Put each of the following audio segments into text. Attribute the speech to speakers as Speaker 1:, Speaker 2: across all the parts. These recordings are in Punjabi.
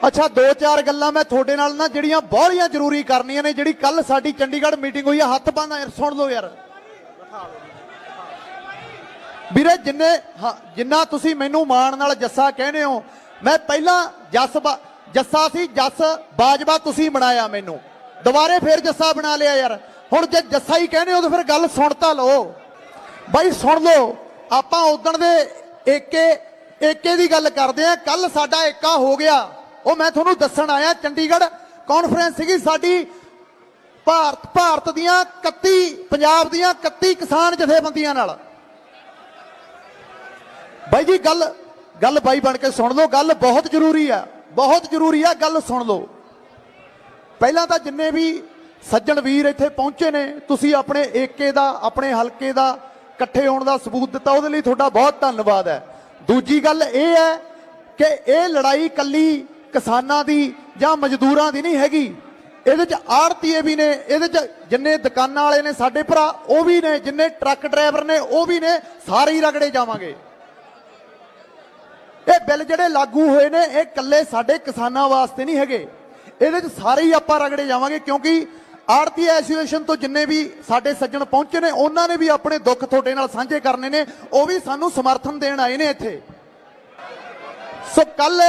Speaker 1: अच्छा दो चार गल्लां मैं थोड़े नाल ना जिहड़ियां बहुलियां जरूरी करनियां ने। जिहड़ी कल साडी चंडीगढ़ मीटिंग हुई है, हत्थ बंद सुन लो यार ਵੀਰੇ। ਜਿੰਨਾ ਤੁਸੀਂ ਮੈਨੂੰ ਮਾਣ ਨਾਲ ਜੱਸਾ ਕਹਿੰਦੇ ਹੋ, ਮੈਂ ਪਹਿਲਾਂ ਜੱਸਾ ਸੀ, ਜੱਸ ਬਾਜਵਾ ਤੁਸੀਂ ਬਣਾਇਆ, ਮੈਨੂੰ ਦੁਬਾਰੇ ਫੇਰ ਜੱਸਾ ਬਣਾ ਲਿਆ ਯਾਰ। ਹੁਣ ਜੇ ਜੱਸਾ ਹੀ ਕਹਿੰਦੇ ਹੋ ਤਾਂ ਫਿਰ ਗੱਲ ਸੁਣ ਤਾਂ ਲਓ ਬਾਈ, ਸੁਣ ਲਓ। ਆਪਾਂ ਉਦਣ ਦੇ ਏਕੇ ਦੀ ਗੱਲ ਕਰਦੇ ਆ। ਕੱਲ ਸਾਡਾ ਏਕਾ ਹੋ ਗਿਆ, ਉਹ ਮੈਂ ਤੁਹਾਨੂੰ ਦੱਸਣ ਆਇਆ। ਚੰਡੀਗੜ੍ਹ ਕਾਨਫਰੰਸ ਸੀਗੀ ਸਾਡੀ, ਭਾਰਤ ਦੀਆਂ 31 ਪੰਜਾਬ ਦੀਆਂ 31 ਕਿਸਾਨ ਜਥੇਬੰਦੀਆਂ ਨਾਲ। ਬਾਈ ਜੀ ਗੱਲ ਬਾਈ ਬਣ ਕੇ ਸੁਣ ਲਓ, ਗੱਲ ਬਹੁਤ ਜ਼ਰੂਰੀ ਆ, ਬਹੁਤ ਜ਼ਰੂਰੀ ਆ, ਗੱਲ ਸੁਣ ਲਓ। ਪਹਿਲਾਂ ਤਾਂ ਜਿੰਨੇ ਵੀ ਸੱਜਣ ਵੀਰ ਇੱਥੇ ਪਹੁੰਚੇ ਨੇ, ਤੁਸੀਂ ਆਪਣੇ ਏਕੇ ਦਾ, ਆਪਣੇ ਹਲਕੇ ਦਾ ਇਕੱਠੇ ਹੋਣ ਦਾ ਸਬੂਤ ਦਿੱਤਾ, ਉਹਦੇ ਲਈ ਤੁਹਾਡਾ ਬਹੁਤ ਧੰਨਵਾਦ ਹੈ। ਦੂਜੀ ਗੱਲ ਇਹ ਹੈ ਕਿ ਇਹ ਲੜਾਈ ਕੱਲੀ ਕਿਸਾਨਾਂ ਦੀ ਜਾਂ ਮਜ਼ਦੂਰਾਂ ਦੀ ਨਹੀਂ ਹੈਗੀ। ਇਹਦੇ 'ਚ ਆੜਤੀਏ ਵੀ ਨੇ, ਇਹਦੇ 'ਚ ਜਿੰਨੇ ਦੁਕਾਨਾਂ ਵਾਲੇ ਨੇ ਸਾਡੇ ਭਰਾ ਉਹ ਵੀ ਨੇ, ਜਿੰਨੇ ਟਰੱਕ ਡਰਾਈਵਰ ਨੇ ਉਹ ਵੀ ਨੇ, ਸਾਰੇ ਹੀ ਰਗੜੇ ਜਾਵਾਂਗੇ। ਇਹ ਬਿੱਲ ਜਿਹੜੇ ਲਾਗੂ ਹੋਏ ਨੇ ਇਹ ਕੱਲੇ ਸਾਡੇ ਕਿਸਾਨਾਂ ਵਾਸਤੇ ਨਹੀਂ ਹੈਗੇ, ਇਹਦੇ 'ਚ ਸਾਰੇ ਹੀ ਆਪਾਂ ਰਗੜੇ ਜਾਵਾਂਗੇ। ਕਿਉਂਕਿ ਆੜਤੀ ਐਸੋਸੀਏਸ਼ਨ ਤੋਂ ਜਿੰਨੇ ਵੀ ਸਾਡੇ ਸੱਜਣ ਪਹੁੰਚੇ ਨੇ, ਉਹਨਾਂ ਨੇ ਵੀ ਆਪਣੇ ਦੁੱਖ ਤੁਹਾਡੇ ਨਾਲ ਸਾਂਝੇ ਕਰਨੇ ਨੇ, ਉਹ ਵੀ ਸਾਨੂੰ ਸਮਰਥਨ ਦੇਣ ਆਏ ਨੇ ਇੱਥੇ। ਸੋ ਕੱਲ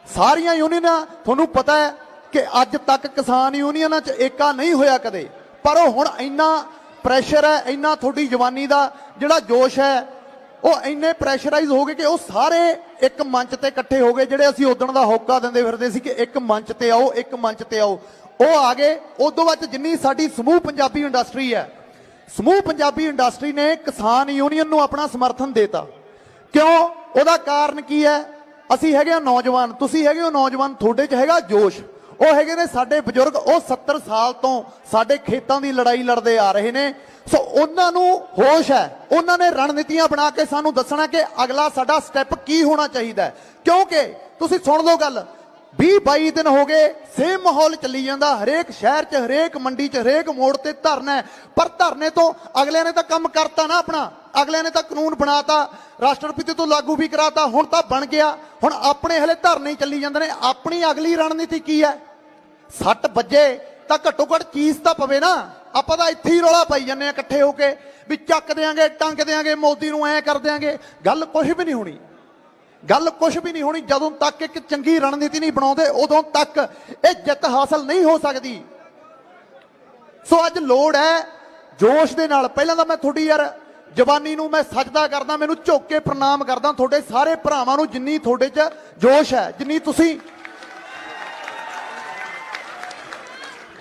Speaker 1: ਸਾਰੀਆਂ ਯੂਨੀਅਨਾਂ, ਤੁਹਾਨੂੰ ਪਤਾ ਹੈ ਕਿ ਅੱਜ ਤੱਕ ਕਿਸਾਨ ਯੂਨੀਅਨਾਂ 'ਚ ਏਕਾ ਨਹੀਂ ਹੋਇਆ ਕਦੇ, ਪਰ ਉਹ ਹੁਣ ਇੰਨਾ ਪ੍ਰੈਸ਼ਰ ਹੈ, ਇੰਨਾ ਤੁਹਾਡੀ ਜਵਾਨੀ ਦਾ ਜਿਹੜਾ ਜੋਸ਼ ਹੈ ਉਹ ਇੰਨੇ ਪ੍ਰੈਸ਼ਰਾਈਜ਼ ਹੋ ਗਏ ਕਿ ਉਹ ਸਾਰੇ ਇੱਕ ਮੰਚ ਤੇ ਇਕੱਠੇ ਹੋ ਗਏ। ਜਿਹੜੇ ਅਸੀਂ ਉਦਣ ਦਾ ਹੋਕਾ ਦਿੰਦੇ ਫਿਰਦੇ ਸੀ ਕਿ ਇੱਕ ਮੰਚ ਤੇ ਆਓ, ਇੱਕ ਮੰਚ ਤੇ ਆਓ, ਉਹ ਆ ਗਏ। ਉਦੋਂ ਬਾਅਦ ਜਿੰਨੀ ਸਾਡੀ ਸਮੂਹ ਪੰਜਾਬੀ ਇੰਡਸਟਰੀ ਹੈ, ਸਮੂਹ ਪੰਜਾਬੀ ਇੰਡਸਟਰੀ ਨੇ ਕਿਸਾਨ ਯੂਨੀਅਨ ਨੂੰ ਆਪਣਾ ਸਮਰਥਨ ਦੇਤਾ। ਕਿਉਂ? ਉਹਦਾ ਕਾਰਨ ਕੀ ਹੈ? ਅਸੀਂ ਹੈਗੇ ਆ ਨੌਜਵਾਨ, ਤੁਸੀਂ ਹੈਗੇ ਹੋ ਨੌਜਵਾਨ, ਤੁਹਾਡੇ 'ਚ ਹੈਗਾ ਜੋਸ਼। ਉਹ ਹੈਗੇ ਨੇ ਸਾਡੇ ਬਜ਼ੁਰਗ, ਉਹ 70 ਸਾਲ ਤੋਂ ਸਾਡੇ ਖੇਤਾਂ ਦੀ ਲੜਾਈ ਲੜਦੇ ਆ ਰਹੇ ਨੇ। ਸੋ ਉਹਨਾਂ ਨੂੰ ਹੋਸ਼ ਹੈ, ਉਹਨਾਂ ਨੇ ਰਣਨੀਤੀਆਂ ਬਣਾ ਕੇ ਸਾਨੂੰ ਦੱਸਣਾ ਕਿ ਅਗਲਾ ਸਾਡਾ ਸਟੈਪ ਕੀ ਹੋਣਾ ਚਾਹੀਦਾ ਹੈ। ਕਿਉਂਕਿ ਤੁਸੀਂ ਸੁਣ ਲਓ ਗੱਲ, 20-22 ਦਿਨ ਹੋ ਗਏ ਸੇਮ ਮਾਹੌਲ ਚੱਲੀ ਜਾਂਦਾ, ਹਰੇਕ ਸ਼ਹਿਰ 'ਚ, ਹਰੇਕ ਮੰਡੀ 'ਚ, ਹਰੇਕ ਮੋੜ ਤੇ ਧਰਨਾ ਹੈ। ਪਰ ਧਰਨੇ ਤੋਂ ਅਗਲਿਆਂ ਨੇ ਤਾਂ ਕੰਮ ਕਰਤਾ ਨਾ ਆਪਣਾ, ਅਗਲਿਆਂ ਨੇ ਤਾਂ ਕਾਨੂੰਨ ਬਣਾਤਾ, ਰਾਸ਼ਟਰਪਤੀ ਤੋਂ ਲਾਗੂ ਵੀ ਕਰਾਤਾ, ਹੁਣ ਤਾਂ ਬਣ ਗਿਆ। ਹੁਣ ਆਪਣੇ ਹਲੇ ਧਰਨੇ ਹੀ ਚੱਲੀ ਜਾਂਦੇ ਨੇ। ਆਪਣੀ ਅਗਲੀ ਰਣਨੀਤੀ ਕੀ ਹੈ? ਸੱਟ ਵੱਜੇ ਤਾਂ ਘੱਟੋ ਘੱਟ ਚੀਜ਼ ਤਾਂ ਪਵੇ ਨਾ। ਆਪਾਂ ਤਾਂ ਇੱਥੇ ਹੀ ਰੌਲਾ ਪਾਈ ਜਾਂਦੇ ਆ ਇਕੱਠੇ ਹੋ ਕੇ ਵੀ ਚੱਕ ਦਿਆਂਗੇ, ਟੰਗ ਦਿਆਂਗੇ, ਮੋਦੀ ਨੂੰ ਐ ਕਰ ਦਿਆਂਗੇ। ਗੱਲ ਕੁਝ ਵੀ ਨਹੀਂ ਹੋਣੀ, ਗੱਲ ਕੁਝ ਵੀ ਨਹੀਂ ਹੋਣੀ। ਜਦੋਂ ਤੱਕ ਇੱਕ ਚੰਗੀ ਰਣਨੀਤੀ ਨਹੀਂ ਬਣਾਉਂਦੇ ਉਦੋਂ ਤੱਕ ਇਹ ਜਿੱਤ ਹਾਸਲ ਨਹੀਂ ਹੋ ਸਕਦੀ। ਸੋ ਅੱਜ ਲੋੜ ਹੈ ਜੋਸ਼ ਦੇ ਨਾਲ। ਪਹਿਲਾਂ ਤਾਂ ਮੈਂ ਤੁਹਾਡੀ ਯਾਰ ਜਵਾਨੀ ਨੂੰ ਮੈਂ ਸਜਦਾ ਕਰਦਾ, ਮੈਨੂੰ ਝੁੱਕ ਕੇ ਪ੍ਰਣਾਮ ਕਰਦਾ ਤੁਹਾਡੇ ਸਾਰੇ ਭਰਾਵਾਂ ਨੂੰ, ਜਿੰਨੀ ਤੁਹਾਡੇ 'ਚ ਜੋਸ਼ ਹੈ, ਜਿੰਨੀ ਤੁਸੀਂ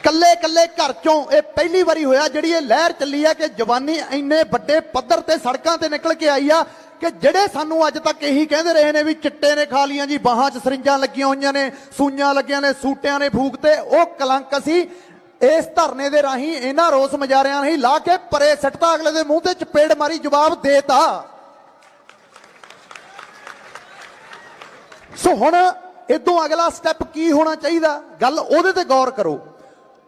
Speaker 1: ਕੱਲੇ ਘਰ ਚੋਂ। ਇਹ ਪਹਿਲੀ ਵਾਰੀ ਹੋਇਆ ਜਿਹੜੀ ਇਹ ਲਹਿਰ ਚੱਲੀ ਆ ਕਿ ਜਵਾਨੀ ਇੰਨੇ ਵੱਡੇ ਪੱਧਰ ਤੇ ਸੜਕਾਂ ਤੇ ਨਿਕਲ ਕੇ ਆਈ ਆ ਕਿ ਜਿਹੜੇ ਸਾਨੂੰ ਅੱਜ ਤੱਕ ਇਹੀ ਕਹਿੰਦੇ ਰਹੇ ਨੇ ਵੀ ਚਿੱਟੇ ਨੇ ਖਾ ਲੀਆਂ ਜੀ, ਬਾਹਾਂ 'ਚ ਸਰਿੰਜਾਂ ਲੱਗੀਆਂ ਹੋਈਆਂ ਨੇ, ਸੂਈਆਂ ਲੱਗੀਆਂ ਨੇ, ਸੂਟਿਆਂ ਨੇ ਫੂਕ ਤੇ, ਉਹ ਕਲੰਕ ਅਸੀਂ ਇਸ ਧਰਨੇ ਦੇ ਰਾਹੀਂ ਇਹਨਾਂ ਰੋਸ ਮੁਜ਼ਾਹਰਿਆਂ ਨਹੀਂ ਲਾ ਕੇ ਪਰੇ ਸਿੱਟਤਾ, ਅਗਲੇ ਦੇ ਮੂੰਹ ਤੇ ਚਪੇੜ ਮਾਰੀ, ਜਵਾਬ ਦੇਤਾ। ਸੋ ਹੁਣ ਇਦੋਂ ਅਗਲਾ ਸਟੈਪ ਕੀ ਹੋਣਾ ਚਾਹੀਦਾ, ਗੱਲ ਉਹਦੇ ਤੇ ਗੌਰ ਕਰੋ।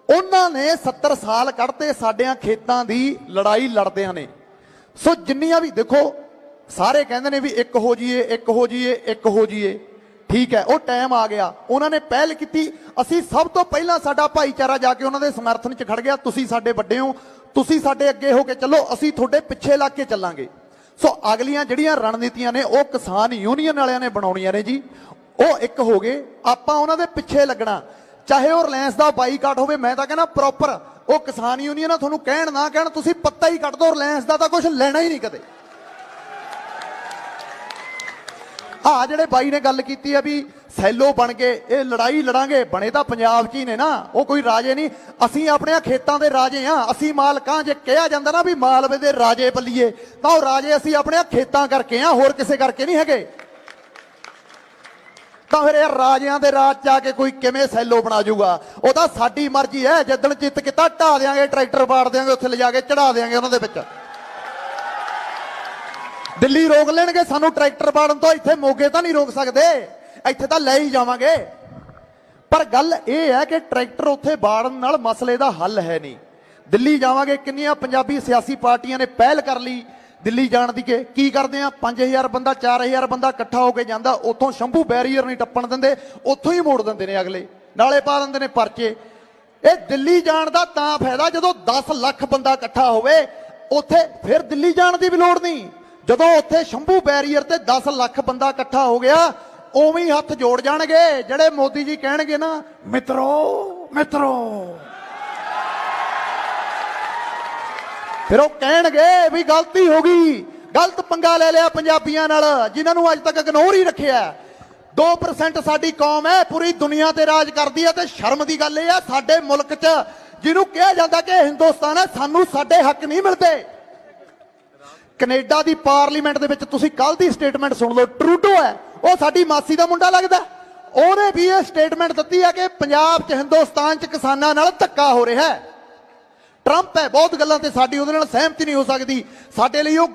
Speaker 1: ਉਹਨਾਂ ਨੇ 70 ਸਾਲ ਕੱਢਤੇ ਸਾਡਿਆਂ ਖੇਤਾਂ ਦੀ ਲੜਾਈ ਲੜਦਿਆਂ ਨੇ। ਸੋ ਜਿੰਨੀਆਂ ਵੀ ਦੇਖੋ, ਸਾਰੇ ਕਹਿੰਦੇ ਨੇ ਵੀ ਇੱਕ ਹੋ ਜਾਈਏ, ਇੱਕ ਹੋ ਜਾਈਏ, ਇੱਕ ਹੋ ਜਾਈਏ। ਠੀਕ ਹੈ, ਉਹ ਟਾਈਮ ਆ ਗਿਆ, ਉਹਨਾਂ ਨੇ ਪਹਿਲ ਕੀਤੀ। ਅਸੀਂ ਸਭ ਤੋਂ ਪਹਿਲਾਂ ਸਾਡਾ ਭਾਈਚਾਰਾ ਜਾ ਕੇ ਉਹਨਾਂ ਦੇ ਸਮਰਥਨ 'ਚ ਖੜ ਗਿਆ। ਤੁਸੀਂ ਸਾਡੇ ਵੱਡੇ ਹੋ, ਤੁਸੀਂ ਸਾਡੇ ਅੱਗੇ ਹੋ ਕੇ ਚੱਲੋ, ਅਸੀਂ ਤੁਹਾਡੇ ਪਿੱਛੇ ਲੱਗ ਕੇ ਚੱਲਾਂਗੇ। ਸੋ ਅਗਲੀਆਂ ਜਿਹੜੀਆਂ ਰਣਨੀਤੀਆਂ ਨੇ ਉਹ ਕਿਸਾਨ ਯੂਨੀਅਨ ਵਾਲਿਆਂ ਨੇ ਬਣਾਉਣੀਆਂ ਨੇ ਜੀ। ਉਹ ਇੱਕ ਹੋ ਗਏ, ਆਪਾਂ ਉਹਨਾਂ ਦੇ ਪਿੱਛੇ ਲੱਗਣਾ। ਚਾਹੇ ਉਹ ਰਿਲਾਇੰਸ ਦਾ ਬਾਈਕਾਟ ਹੋਵੇ, ਮੈਂ ਤਾਂ ਕਹਿੰਦਾ ਪ੍ਰੋਪਰ ਉਹ ਕਿਸਾਨ ਯੂਨੀਅਨ ਆ, ਤੁਹਾਨੂੰ ਕਹਿਣ ਨਾ ਕਹਿਣ ਤੁਸੀਂ ਪੱਤਾ ਹੀ ਕੱਢ ਦੋ, ਰਿਲਾਇੰਸ ਦਾ ਤਾਂ ਕੁਝ ਲੈਣਾ ਹੀ ਨਹੀਂ ਕਦੇ। ਆ ਜਿਹੜੇ ਬਾਈ ਨੇ ਗੱਲ ਕੀਤੀ ਆ ਵੀ ਸੈਲੋ ਬਣ ਕੇ ਇਹ ਲੜਾਈ ਲੜਾਂਗੇ, ਬਣੇ ਤਾਂ ਪੰਜਾਬ 'ਚ ਹੀ ਨੇ ਨਾ, ਉਹ ਕੋਈ ਰਾਜੇ ਨਹੀਂ। ਅਸੀਂ ਆਪਣੇ ਖੇਤਾਂ ਦੇ ਰਾਜੇ ਆ, ਅਸੀਂ ਮਾਲਕਾਂ। ਜੇ ਕਿਹਾ ਜਾਂਦਾ ਨਾ ਵੀ ਮਾਲਵੇ ਦੇ ਰਾਜੇ ਬੱਲੀਏ, ਤਾਂ ਉਹ ਰਾਜੇ ਅਸੀਂ ਆਪਣੇ ਖੇਤਾਂ ਕਰਕੇ ਆ, ਹੋਰ ਕਿਸੇ ਕਰਕੇ ਨਹੀਂ ਹੈਗੇ। ਤਾਂ ਫਿਰ ਇਹ ਰਾਜਿਆਂ ਦੇ ਰਾਜ 'ਚ ਆ ਕੇ ਕੋਈ ਕਿਵੇਂ ਸੈਲੋ ਬਣਾ ਜਾਊਗਾ? ਉਹ ਤਾਂ ਸਾਡੀ ਮਰਜ਼ੀ ਹੈ, ਜਿੱਦਣ ਚਿੱਤ ਕੀਤਾ ਢਾ ਦਿਆਂਗੇ, ਟਰੈਕਟਰ ਪਾੜ ਦਿਆਂਗੇ, ਉੱਥੇ ਲਿਜਾ ਕੇ ਚੜਾ ਦਿਆਂਗੇ ਉਹਨਾਂ ਦੇ ਵਿੱਚ। ਦਿੱਲੀ ਰੋਕ ਲੈਣਗੇ ਸਾਨੂੰ ਟਰੈਕਟਰ ਪਾੜਨ ਤੋਂ, ਇੱਥੇ ਮੋਗੇ ਤਾਂ ਨਹੀਂ ਰੋਕ ਸਕਦੇ, ਇੱਥੇ ਤਾਂ ਲੈ ਹੀ ਜਾਵਾਂਗੇ। ਪਰ ਗੱਲ ਇਹ ਹੈ ਕਿ ਟਰੈਕਟਰ ਉੱਥੇ ਬਾੜਨ ਨਾਲ ਮਸਲੇ ਦਾ ਹੱਲ ਹੈ ਨਹੀਂ। ਦਿੱਲੀ ਜਾਵਾਂਗੇ, ਕਿੰਨੀਆਂ ਪੰਜਾਬੀ ਸਿਆਸੀ ਪਾਰਟੀਆਂ ਨੇ ਪਹਿਲ ਕਰ ਲਈ ਦਿੱਲੀ ਜਾਣ ਦੀ ਕੀ ਕਰਦੇ ਆ 5000 ਬੰਦਾ 4000 ਬੰਦਾ ਇਕੱਠਾ ਹੋ ਕੇ ਜਾਂਦਾ, ਉੱਥੋਂ ਸ਼ੰਭੂ ਬੈਰੀਅਰ ਨਹੀਂ ਟੱਪਣ ਦਿੰਦੇ, ਉੱਥੋਂ ਹੀ ਮੋੜ ਦਿੰਦੇ ਨੇ ਅਗਲੇ, ਨਾਲੇ ਪਾ ਦਿੰਦੇ ਨੇ ਪਰਚੇ। ਇਹ ਦਿੱਲੀ ਜਾਣ ਦਾ ਤਾਂ ਫਾਇਦਾ ਜਦੋਂ 10 ਲੱਖ ਬੰਦਾ ਇਕੱਠਾ ਹੋਵੇ, ਉੱਥੇ ਫਿਰ ਦਿੱਲੀ ਜਾਣ ਦੀ ਵੀ ਲੋੜ ਨਹੀਂ। ਜਦੋਂ ਉੱਥੇ ਸ਼ੰਭੂ ਬੈਰੀਅਰ ਤੇ 10 ਲੱਖ ਬੰਦਾ ਇਕੱਠਾ ਹੋ ਗਿਆ, ਉਵੇਂ ਹੀ ਹੱਥ ਜੋੜ ਜਾਣਗੇ ਜਿਹੜੇ ਮੋਦੀ ਜੀ ਕਹਿਣਗੇ ਨਾ ਮਿੱਤਰੋ ਮਿੱਤਰੋ, ਫਿਰ ਉਹ ਕਹਿਣਗੇ ਵੀ ਗਲਤੀ ਹੋ ਗਈ, ਗਲਤ ਪੰਗਾ ਲੈ ਲਿਆ ਪੰਜਾਬੀਆਂ ਨਾਲ ਜਿਨ੍ਹਾਂ ਨੂੰ ਅੱਜ ਤੱਕ ਇਗਨੋਰ ਹੀ ਰੱਖਿਆ। 2% ਸਾਡੀ ਕੌਮ ਹੈ, ਪੂਰੀ ਦੁਨੀਆ ਤੇ ਰਾਜ ਕਰਦੀ ਹੈ, ਤੇ ਸ਼ਰਮ ਦੀ ਗੱਲ ਇਹ ਆ ਸਾਡੇ ਮੁਲਕ 'ਚ ਜਿਹਨੂੰ ਕਿਹਾ ਜਾਂਦਾ ਕਿ ਹਿੰਦੁਸਤਾਨ ਹੈ, ਸਾਨੂੰ ਸਾਡੇ ਹੱਕ ਨਹੀਂ ਮਿਲਦੇ। ਕੈਨੇਡਾ ਦੀ ਪਾਰਲੀਮੈਂਟ ਦੇ ਵਿੱਚ ਤੁਸੀਂ ਕੱਲ ਦੀ ਸਟੇਟਮੈਂਟ ਸੁਣ ਲਓ, ਟਰੂਡੋ ਹੈ, ਉਹ ਸਾਡੀ ਮਾਸੀ ਦਾ ਮੁੰਡਾ ਲੱਗਦਾ, ਉਹਨੇ ਵੀ ਇਹ ਸਟੇਟਮੈਂਟ ਦਿੱਤੀ ਹੈ ਕਿ ਪੰਜਾਬ 'ਚ ਹਿੰਦੁਸਤਾਨ 'ਚ ਕਿਸਾਨਾਂ ਨਾਲ ਧੱਕਾ ਹੋ ਰਿਹਾ ਹੈ। ਟਰੰਪ ਹੈ, ਬਹੁਤ ਗੱਲਾਂ ਤੇ ਸਾਡੀ ਉਹਦੇ ਨਾਲ ਸਹਿਮਤੀ ਨਹੀਂ ਹੋ ਸਕਦੀ, ਸਾਡੇ ਲਈ ਉਹ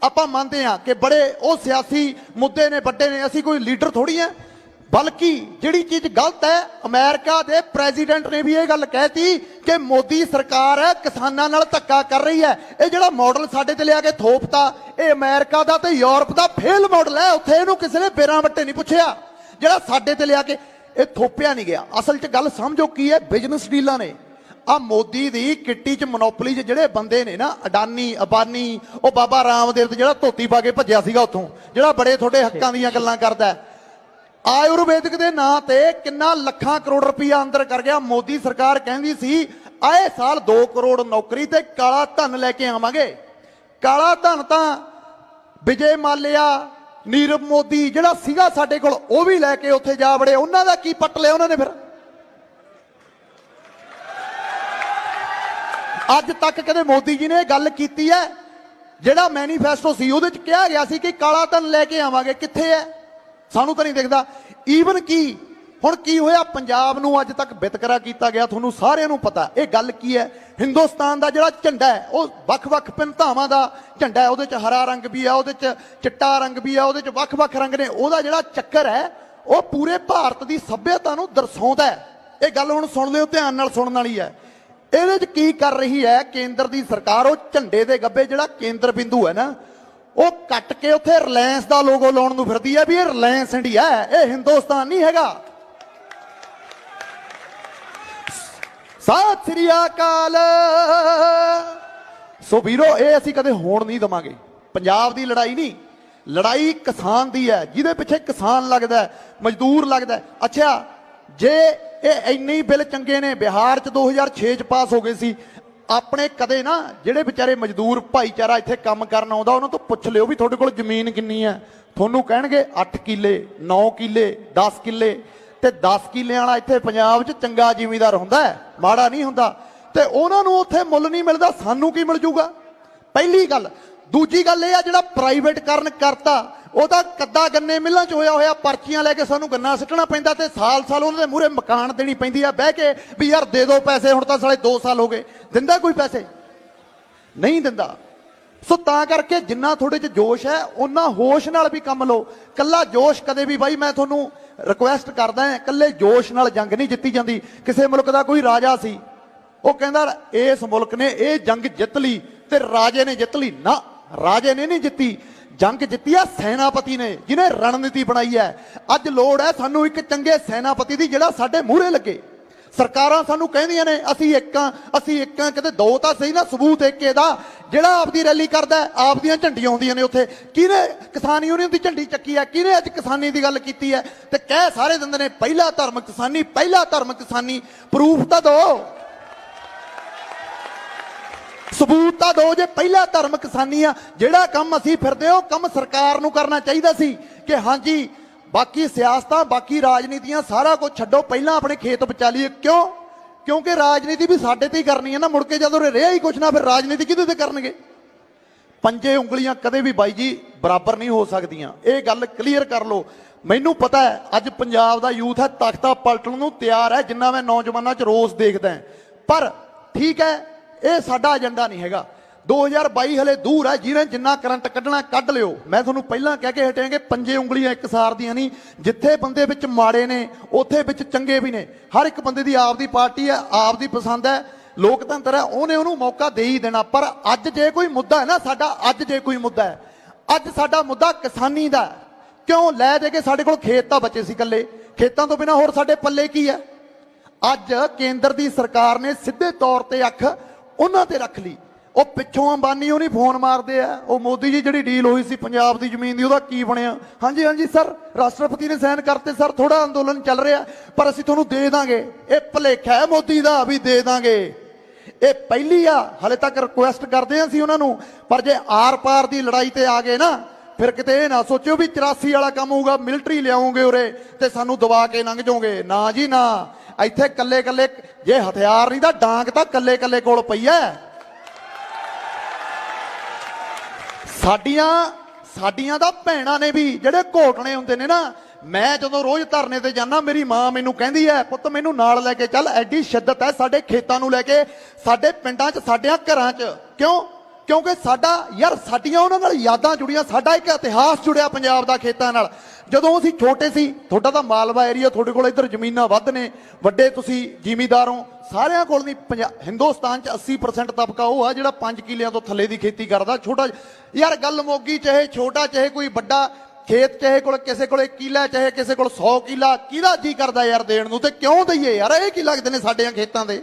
Speaker 1: ਆਪਾਂ ਮੰਨਦੇ ਹਾਂ ਕਿ ਬੜੇ ਉਹ ਸਿਆਸੀ ਮੁੱਦੇ ਨੇ, ਵੱਡੇ ਨੇ, ਅਸੀਂ ਕੋਈ ਲੀਡਰ ਥੋੜੀ ਹੈ। ਬਲਕਿ ਜਿਹੜੀ ਚੀਜ਼ ਗਲਤ ਹੈ, ਅਮਰੀਕਾ ਦੇ ਪ੍ਰੈਜ਼ੀਡੈਂਟ ਨੇ ਵੀ ਇਹ ਗੱਲ ਕਹਿਤੀ ਕਿ ਮੋਦੀ ਸਰਕਾਰ ਹੈ ਕਿਸਾਨਾਂ ਨਾਲ ਧੱਕਾ ਕਰ ਰਹੀ ਹੈ। ਇਹ ਜਿਹੜਾ ਮਾਡਲ ਸਾਡੇ ਤੇ ਲਿਆ ਕੇ ਥੋਪਤਾ, ਇਹ ਅਮਰੀਕਾ ਦਾ ਤੇ ਯੂਰਪ ਦਾ ਫੇਲ ਮਾਡਲ ਹੈ। ਉੱਥੇ ਇਹਨੂੰ ਕਿਸੇ ਨੇ ਬੇਰਾਂ ਵੱਟੇ ਨਹੀਂ ਪੁੱਛਿਆ, ਜਿਹੜਾ ਸਾਡੇ ਤੇ ਲਿਆ ਕੇ ਇਹ ਥੋਪਿਆ ਨਹੀਂ ਗਿਆ। ਅਸਲ 'ਚ ਗੱਲ ਸਮਝੋ ਕੀ ਹੈ, ਬਿਜ਼ਨਸ ਡੀਲਾਂ ਨੇ। ਆ ਮੋਦੀ ਦੀ ਕਿੱਟੀ 'ਚ ਮੋਨੋਪੋਲੀ 'ਚ ਜਿਹੜੇ ਬੰਦੇ ਨੇ ਨਾ, ਅਡਾਨੀ ਅਬਾਨੀ, ਉਹ ਬਾਬਾ ਰਾਮਦੇਵ ਤੇ ਜਿਹੜਾ ਧੋਤੀ ਪਾ ਕੇ ਭੱਜਿਆ ਸੀਗਾ ਉੱਥੋਂ, ਜਿਹੜਾ ਬੜੇ ਤੁਹਾਡੇ ਹੱਕਾਂ ਦੀਆਂ ਗੱਲਾਂ ਕਰਦਾ, ਆਯੁਰਵੈਦਿਕ ਦੇ ਨਾਂ ਤੇ ਕਿੰਨਾ ਲੱਖਾਂ ਕਰੋੜ ਰੁਪਈਆ ਅੰਦਰ ਕਰ ਗਿਆ। ਮੋਦੀ ਸਰਕਾਰ ਕਹਿੰਦੀ ਸੀ ਆਏ ਸਾਲ 2 ਕਰੋੜ ਨੌਕਰੀ ਤੇ ਕਾਲਾ ਧਨ ਲੈ ਕੇ ਆਵਾਂਗੇ। ਕਾਲਾ ਧਨ ਤਾਂ ਵਿਜੇ ਮਾਲਿਆ, ਨੀਰਵ ਮੋਦੀ ਜਿਹੜਾ ਸੀਗਾ ਸਾਡੇ ਕੋਲ, ਉਹ ਵੀ ਲੈ ਕੇ ਉੱਥੇ ਜਾ ਵੜੇ। ਉਹਨਾਂ ਦਾ ਕੀ ਪੱਟ ਲਿਆ ਉਹਨਾਂ ਨੇ? ਫਿਰ ਅੱਜ ਤੱਕ ਕਦੇ ਮੋਦੀ ਜੀ ਨੇ ਇਹ ਗੱਲ ਕੀਤੀ ਹੈ? ਜਿਹੜਾ ਮੈਨੀਫੈਸਟੋ ਸੀ ਉਹਦੇ 'ਚ ਕਿਹਾ ਗਿਆ ਸੀ ਕਿ ਕਾਲਾ ਧਨ ਲੈ ਕੇ ਆਵਾਂਗੇ, ਕਿੱਥੇ ਹੈ? ਸਾਨੂੰ ਤਾਂ ਨਹੀਂ ਦਿਖਦਾ। ਈਵਨ ਕੀ ਹੁਣ ਕੀ ਹੋਇਆ, ਪੰਜਾਬ ਨੂੰ ਅੱਜ ਤੱਕ ਵਿਤਕਰਾ ਕੀਤਾ ਗਿਆ, ਤੁਹਾਨੂੰ ਸਾਰਿਆਂ ਨੂੰ ਪਤਾ। ਇਹ ਗੱਲ ਕੀ ਹੈ, ਹਿੰਦੁਸਤਾਨ ਦਾ ਜਿਹੜਾ ਝੰਡਾ ਹੈ ਉਹ ਵੱਖ-ਵੱਖ ਭਿੰਨਤਾਵਾਂ ਦਾ ਝੰਡਾ ਹੈ। ਉਹਦੇ 'ਚ ਹਰਾ ਰੰਗ ਵੀ ਆ, ਉਹਦੇ 'ਚ ਚਿੱਟਾ ਰੰਗ ਵੀ ਆ, ਉਹਦੇ 'ਚ ਵੱਖ-ਵੱਖ ਰੰਗ ਨੇ। ਉਹਦਾ ਜਿਹੜਾ ਚੱਕਰ ਹੈ ਉਹ ਪੂਰੇ ਭਾਰਤ ਦੀ ਸੱਭਿਅਤਾ ਨੂੰ ਦਰਸਾਉਂਦਾ ਹੈ। ਇਹ ਗੱਲ ਹੁਣ ਸੁਣ ਲਿਓ, ਧਿਆਨ ਨਾਲ ਸੁਣਨ ਵਾਲੀ ਹੈ। ਇਹਦੇ 'ਚ ਕੀ ਕਰ ਰਹੀ ਹੈ ਕੇਂਦਰ ਦੀ ਸਰਕਾਰ? ਉਹ ਝੰਡੇ ਦੇ ਗੱਬੇ ਜਿਹੜਾ ਕੇਂਦਰ ਬਿੰਦੂ ਹੈ ਨਾ, ਉਹ ਕੱਟ ਕੇ ਉੱਥੇ ਰਿਲਾਇੰਸ ਦਾ ਲੋਗੋ ਲਾਉਣ ਨੂੰ ਫਿਰਦੀ ਹੈ ਵੀ ਇਹ ਰਿਲਾਇੰਸ ਇੰਡੀਆ ਹੈ, ਇਹ ਹਿੰਦੁਸਤਾਨ ਨਹੀਂ ਹੈਗਾ। ਸਤਿ ਸ੍ਰੀ ਅਕਾਲ। ਸੋ ਵੀਰੋ, ਇਹ ਅਸੀਂ ਕਦੇ ਹੋਣ ਨਹੀਂ ਦਵਾਂਗੇ। ਪੰਜਾਬ ਦੀ ਲੜਾਈ ਨਹੀਂ, ਲੜਾਈ ਕਿਸਾਨ ਦੀ ਹੈ, ਜਿਹਦੇ ਪਿੱਛੇ ਕਿਸਾਨ ਲੱਗਦਾ, ਮਜ਼ਦੂਰ ਲੱਗਦਾ। ਅੱਛਾ, ਜੇ ਇਹ ਇੰਨੇ ਬਿੱਲ ਚੰਗੇ ਨੇ, ਬਿਹਾਰ 'ਚ 2006 'ਚ ਪਾਸ ਹੋ ਗਏ ਸੀ, ਆਪਣੇ ਕਦੇ ਨਾ ਜਿਹੜੇ ਵਿਚਾਰੇ ਮਜ਼ਦੂਰ ਭਾਈਚਾਰਾ ਇੱਥੇ ਕੰਮ ਕਰਨ ਆਉਂਦਾ, ਉਹਨਾਂ ਤੋਂ ਪੁੱਛ ਲਿਓ ਵੀ ਤੁਹਾਡੇ ਕੋਲ ਜ਼ਮੀਨ ਕਿੰਨੀ ਹੈ। ਤੁਹਾਨੂੰ ਕਹਿਣਗੇ 8 ਕਿੱਲੇ 9 ਕਿੱਲੇ 10 ਕਿੱਲੇ। ਤੇ 10 ਕਿੱਲਿਆਂ ਵਾਲਾ ਇੱਥੇ ਪੰਜਾਬ 'ਚ ਚੰਗਾ ਜ਼ਿਮੀਂਦਾਰ ਹੁੰਦਾ ਹੈ, ਮਾੜਾ ਨਹੀਂ ਹੁੰਦਾ। ਤੇ ਉਹਨਾਂ ਨੂੰ ਉੱਥੇ ਮੁੱਲ ਨਹੀਂ ਮਿਲਦਾ, ਸਾਨੂੰ ਕੀ ਮਿਲ ਜੂਗਾ? ਪਹਿਲੀ ਗੱਲ। ਦੂਜੀ ਗੱਲ ਇਹ ਆ, ਜਿਹੜਾ ਪ੍ਰਾਈਵੇਟਕਰਨ ਕਰਤਾ, ਉਹਦਾ ਕੱਦਾ ਗੰਨੇ ਮਿੱਲਾਂ 'ਚ ਹੋਇਆ ਹੋਇਆ, ਪਰਚੀਆਂ ਲੈ ਕੇ ਸਾਨੂੰ ਗੰਨਾ ਸਿੱਟਣਾ ਪੈਂਦਾ, ਤੇ ਸਾਲ-ਸਾਲ ਉਹਨਾਂ ਦੇ ਮੂਹਰੇ ਮਕਾਨ ਦੇਣੀ ਪੈਂਦੀ ਆ ਬਹਿ ਕੇ ਵੀ ਯਾਰ ਦੇ ਦਿਓ ਪੈਸੇ। ਹੁਣ ਤਾਂ ਸਾਲੇ 2 ਸਾਲ ਹੋ ਗਏ, ਦਿੰਦਾ ਕੋਈ ਪੈਸੇ? ਨਹੀਂ ਦਿੰਦਾ। ਸੋ ਤਾਂ ਕਰਕੇ ਜਿੰਨਾ ਤੁਹਾਡੇ 'ਚ ਜੋਸ਼ ਹੈ, ਉਹਨਾਂ ਹੋਸ਼ ਨਾਲ ਵੀ ਕੰਮ ਲਓ। ਕੱਲਾ ਜੋਸ਼ ਕਦੇ ਵੀ, ਬਾਈ ਮੈਂ ਤੁਹਾਨੂੰ ਰਿਕੁਐਸਟ ਕਰਦਾ ਹਾਂ, ਕੱਲੇ ਜੋਸ਼ ਨਾਲ ਜੰਗ ਨਹੀਂ ਜਿੱਤੀ ਜਾਂਦੀ। ਕਿਸੇ ਮੁਲਕ ਦਾ ਕੋਈ ਰਾਜਾ ਸੀ, ਉਹ ਕਹਿੰਦਾ ਇਸ ਮੁਲਕ ਨੇ ਇਹ ਜੰਗ ਜਿੱਤ ਲਈ ਤੇ ਰਾਜੇ ਨੇ ਜਿੱਤ ਲਈ। ਨਾ, ਰਾਜੇ ਨੇ ਨਹੀਂ ਜਿੱਤੀ, ਜੰਗ ਜਿੱਤੀ ਆ ਸੈਨਾਪਤੀ ਨੇ, ਜਿਹਨੇ ਰਣਨੀਤੀ ਬਣਾਈ ਹੈ। ਅੱਜ ਲੋੜ ਹੈ ਸਾਨੂੰ ਇੱਕ ਚੰਗੇ ਸੈਨਾਪਤੀ ਦੀ, ਜਿਹੜਾ ਸਾਡੇ ਮੂਹਰੇ ਲੱਗੇ। ਸਰਕਾਰਾਂ ਸਾਨੂੰ ਕਹਿੰਦੀਆਂ ਨੇ ਅਸੀਂ ਇੱਕ ਆ, ਕਿਤੇ ਦੋ ਤਾਂ ਸਹੀ ਨਾ, ਸਬੂਤ ਇੱਕ ਇਹਦਾ ਜਿਹੜਾ ਆਪਦੀ ਰੈਲੀ ਕਰਦਾ, ਆਪਦੀਆਂ ਝੰਡੀਆਂ ਆਉਂਦੀਆਂ ਨੇ ਉੱਥੇ। ਕਿਹਨੇ ਕਿਸਾਨ ਯੂਨੀਅਨ ਦੀ ਝੰਡੀ ਚੱਕੀ ਹੈ? ਕਿਹਨੇ ਅੱਜ ਕਿਸਾਨੀ ਦੀ ਗੱਲ ਕੀਤੀ ਹੈ? ਤੇ ਕਹਿ ਸਾਰੇ ਦਿੰਦੇ ਨੇ ਪਹਿਲਾ ਧਰਮ ਕਿਸਾਨੀ, ਪਹਿਲਾ ਧਰਮ ਕਿਸਾਨੀ। ਪ੍ਰੂਫ ਤਾਂ ਦਿਓ, ਸਬੂਤ ਤਾਂ ਦਿਓ। ਜੇ ਪਹਿਲਾ ਧਰਮ ਕਿਸਾਨੀ ਆ, ਜਿਹੜਾ ਕੰਮ ਅਸੀਂ ਫਿਰਦੇ ਉਹ ਕੰਮ ਸਰਕਾਰ ਨੂੰ ਕਰਨਾ ਚਾਹੀਦਾ ਸੀ ਕਿ ਹਾਂਜੀ ਬਾਕੀ ਸਿਆਸਤਾਂ, ਬਾਕੀ ਰਾਜਨੀਤੀਆਂ ਸਾਰਾ ਕੁਝ ਛੱਡੋ, ਪਹਿਲਾਂ ਆਪਣੇ ਖੇਤ ਬਚਾ ਲਈਏ। ਕਿਉਂ? ਕਿਉਂਕਿ ਰਾਜਨੀਤੀ ਵੀ ਸਾਡੇ ਤੇ ਹੀ ਕਰਨੀ ਹੈ ਨਾ। ਮੁੜ ਕੇ ਜਦੋਂ ਰਿਹਾ ਹੀ ਕੁਛ ਨਾ, ਫਿਰ ਰਾਜਨੀਤੀ ਕਿਹਦੇ ਤੇ ਕਰਨਗੇ? ਪੰਜੇ ਉਂਗਲੀਆਂ ਕਦੇ ਵੀ ਬਾਈ ਜੀ ਬਰਾਬਰ ਨਹੀਂ ਹੋ ਸਕਦੀਆਂ, ਇਹ ਗੱਲ ਕਲੀਅਰ ਕਰ ਲਓ। ਮੈਨੂੰ ਪਤਾ ਹੈ ਅੱਜ ਪੰਜਾਬ ਦਾ ਯੂਥ ਹੈ ਤਖਤਾ ਪਲਟਣ ਨੂੰ ਤਿਆਰ ਹੈ, ਜਿੰਨਾ ਮੈਂ ਨੌਜਵਾਨਾਂ 'ਚ ਰੋਸ ਦੇਖਦਾ। ਪਰ ਠੀਕ ਹੈ, ਇਹ ਸਾਡਾ ਏਜੰਡਾ ਨਹੀਂ ਹੈਗਾ। 2022 ਹਲੇ ਦੂਰ ਹੈ, ਜਿਹਨੇ ਜਿੰਨਾ ਕਰੰਟ ਕੱਢਣਾ ਕੱਢ ਲਿਓ। ਮੈਂ ਤੁਹਾਨੂੰ ਪਹਿਲਾਂ ਕਹਿ ਕੇ ਹਟਿਆ ਕਿ ਪੰਜੇ ਉਂਗਲੀਆਂ ਇੱਕ ਸਾਰ ਦੀਆਂ ਨਹੀਂ। ਜਿੱਥੇ ਬੰਦੇ ਵਿੱਚ ਮਾੜੇ ਨੇ, ਉੱਥੇ ਵਿੱਚ ਚੰਗੇ ਵੀ ਨੇ। ਹਰ ਇੱਕ ਬੰਦੇ ਦੀ ਆਪਦੀ ਪਾਰਟੀ ਹੈ, ਆਪਦੀ ਪਸੰਦ ਹੈ। ਲੋਕਤੰਤਰ ਹੈ, ਉਹਨੇ ਉਹਨੂੰ ਮੌਕਾ ਦੇ ਹੀ ਦੇਣਾ। ਪਰ ਅੱਜ ਜੇ ਕੋਈ ਮੁੱਦਾ ਹੈ ਨਾ ਸਾਡਾ, ਅੱਜ ਜੇ ਕੋਈ ਮੁੱਦਾ ਹੈ, ਅੱਜ ਸਾਡਾ ਮੁੱਦਾ ਕਿਸਾਨੀ ਦਾ ਹੈ। ਕਿਉਂ ਲੈ ਦੇ ਕੇ ਸਾਡੇ ਕੋਲ ਖੇਤ ਤਾਂ ਬਚੇ ਸੀ ਇਕੱਲੇ, ਖੇਤਾਂ ਤੋਂ ਬਿਨਾਂ ਹੋਰ ਸਾਡੇ ਪੱਲੇ ਕੀ ਹੈ? ਅੱਜ ਕੇਂਦਰ ਦੀ ਸਰਕਾਰ ਨੇ ਸਿੱਧੇ ਤੌਰ ਤੇ ਅੱਖ ਉਹਨਾਂ ਤੇ ਰੱਖ ਲਈ। ਉਹ ਪਿੱਛੋਂ ਅੰਬਾਨੀ ਉਹਨੀ ਫੋਨ ਮਾਰਦੇ ਆ, ਉਹ ਮੋਦੀ ਜੀ ਜਿਹੜੀ ਡੀਲ ਹੋਈ ਸੀ ਪੰਜਾਬ ਦੀ ਜ਼ਮੀਨ ਦੀ ਉਹਦਾ ਕੀ ਬਣਿਆ? ਹਾਂਜੀ ਹਾਂਜੀ ਸਰ, ਰਾਸ਼ਟਰਪਤੀ ਨੇ ਸਾਈਨ ਕਰਤੇ ਸਰ, ਥੋੜਾ ਅੰਦੋਲਨ ਚੱਲ ਰਿਹਾ ਪਰ ਅਸੀਂ ਤੁਹਾਨੂੰ ਦੇ ਦਾਂਗੇ। ਇਹ ਭੁਲੇਖਾ ਹੈ ਮੋਦੀ ਦਾ ਵੀ ਦੇ ਦਾਂਗੇ। ਇਹ ਪਹਿਲੀ ਆ, ਹਲੇ ਤੱਕ ਰਿਕੁਐਸਟ ਕਰਦੇ ਆ ਅਸੀਂ ਉਹਨਾਂ ਨੂੰ, ਪਰ ਜੇ ਆਰ ਪਾਰ ਦੀ ਲੜਾਈ ਤੇ ਆ ਗਏ ਨਾ ਫਿਰ ਕਿਤੇ ਇਹ ਨਾ ਸੋਚਿਓ ਵੀ 84 ਵਾਲਾ ਕੰਮ ਹੋਊਗਾ, ਮਿਲਟਰੀ ਲਿਆਉਂਗੇ ਉਰੇ ਤੇ ਸਾਨੂੰ ਦਬਾ ਕੇ ਲੰਘ ਜਾਓਗੇ। ਨਾ ਜੀ ਨਾ, ਇੱਥੇ ਕੱਲੇ ਕੱਲੇ ਜੇ ਹਥਿਆਰ ਨਹੀਂ ਤਾਂ ਡਾਂਗ ਤਾਂ ਕੱਲੇ ਕੱਲੇ ਕੋਲ ਪਈ ਐ। ਸਾਡੀਆਂ ਤਾਂ ਭੈਣਾਂ ਨੇ ਵੀ ਜਿਹੜੇ ਘੋਟਣੇ ਹੁੰਦੇ ਨੇ ਨਾ, ਮੈਂ ਜਦੋਂ ਰੋਜ਼ ਧਰਨੇ ਤੇ ਜਾਂਦਾ ਮੇਰੀ ਮਾਂ ਮੈਨੂੰ ਕਹਿੰਦੀ ਐ, ਪੁੱਤ ਮੈਨੂੰ ਨਾਲ ਲੈ ਕੇ ਚੱਲ, ਐਡੀ ਸ਼ਿੱਦਤ ਹੈ ਸਾਡੇ ਖੇਤਾਂ ਨੂੰ ਲੈ ਕੇ, ਸਾਡੇ ਪਿੰਡਾਂ 'ਚ, ਸਾਡਿਆਂ ਘਰਾਂ 'ਚ। ਕਿਉਂ? ਕਿਉਂਕਿ ਸਾਡਾ ਯਾਰ ਸਾਡੀਆਂ ਉਹਨਾਂ ਨਾਲ ਯਾਦਾਂ ਜੁੜੀਆਂ, ਸਾਡਾ ਇੱਕ ਇਤਿਹਾਸ ਜੁੜਿਆ ਪੰਜਾਬ ਦਾ ਖੇਤਾਂ ਨਾਲ। ਜਦੋਂ ਅਸੀਂ ਛੋਟੇ ਸੀ, ਤੁਹਾਡਾ ਤਾਂ ਮਾਲਵਾ ਏਰੀਆ, ਤੁਹਾਡੇ ਕੋਲ ਇੱਧਰ ਜ਼ਮੀਨਾਂ ਵੱਧ ਨੇ, ਵੱਡੇ ਤੁਸੀਂ ਜ਼ਿਮੀਂਦਾਰ ਹੋ, ਸਾਰਿਆਂ ਕੋਲ ਨਹੀਂ। ਹਿੰਦੁਸਤਾਨ 'ਚ 80% ਤਬਕਾ ਉਹ ਆ ਜਿਹੜਾ 5 ਕਿੱਲਿਆਂ ਤੋਂ ਥੱਲੇ ਦੀ ਖੇਤੀ ਕਰਦਾ। ਛੋਟਾ ਯਾਰ ਗੱਲ ਮੋਗੀ, ਚਾਹੇ ਛੋਟਾ ਚਾਹੇ ਕੋਈ ਵੱਡਾ ਖੇਤ, ਚਾਹੇ ਕੋਲ ਕਿਸੇ ਕੋਲ 1 ਕਿੱਲਾ, ਚਾਹੇ ਕਿਸੇ ਕੋਲ 100 ਕਿੱਲਾ, ਕਿਹਦਾ ਜੀ ਕਰਦਾ ਯਾਰ ਦੇਣ ਨੂੰ? ਤੇ ਕਿਉਂ ਦਈਏ ਯਾਰ? ਇਹ ਕੀ ਲੱਗਦੇ ਨੇ ਸਾਡਿਆਂ ਖੇਤਾਂ ਦੇ?